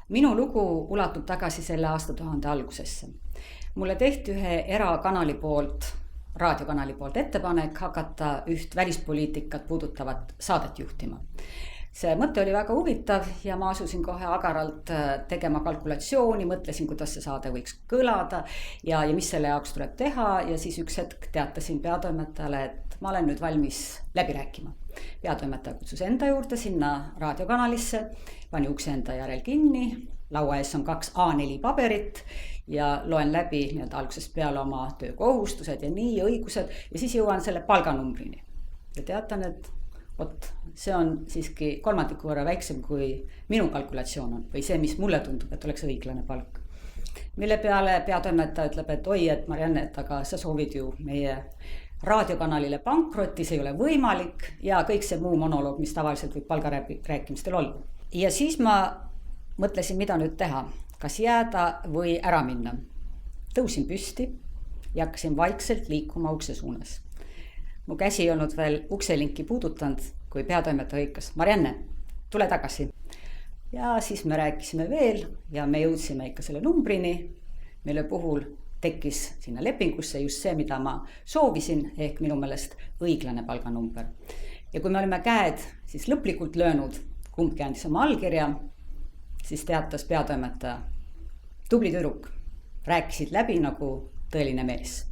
Minu lugu ulatub tagasi selle aastatuhande algusesse. Mulle tehti ühe erakanali poolt, raadiokanali poolt ettepanek hakata üht välispoliitikat puudutavat saadet juhtima. See mõte oli väga huvitav ja ma asusin kohe agaralt tegema kalkulatsiooni, mõtlesin, kuidas see saade võiks kõlada ja mis selle jaoks tuleb teha ja siis üks hetk teatasin peatoimetajale, et ma olen nüüd valmis läbi rääkima. Peatoimetaja kutsus enda juurde sinna raadiokanalisse, pani ukse enda järel kinni, laua ees on 2 A4 paberit ja loen läbi algusest peale oma töökohustused ja nii õigused ja siis jõuan selle palganumbrini. Ja teatan, et see on siiski 3 võrra väiksem kui minu kalkulatsioon on või see, mis mulle tundub, et oleks õiglane palk. Mille peale peatoimetaja ütleb, et oi, et Marianne, aga sa soovid ju meie raadiokanalile pankrotti, see ei ole võimalik ja kõik see muu monoloog, mis tavaliselt võib palgarääkimistel olla. Ja siis ma mõtlesin, mida nüüd teha, kas jääda või ära minna. Tõusin püsti ja hakkasin vaikselt liikuma ukse suunas. Mu käsi ei olnud veel ukselinki puudutanud, kui peatoimetaja hõikas, Marianne, tule tagasi. Ja siis me rääkisime veel ja me jõudsime ikka selle numbrini, mille puhul tekkis sinna lepingusse just see, mida ma soovisin, ehk minu meelest õiglane palganumber. Ja kui me olime käed siis lõplikult löönud, kumbki andis oma allkirja, siis teatas peatoimetaja, tubli tüdruk, rääkisid läbi nagu tõeline mees.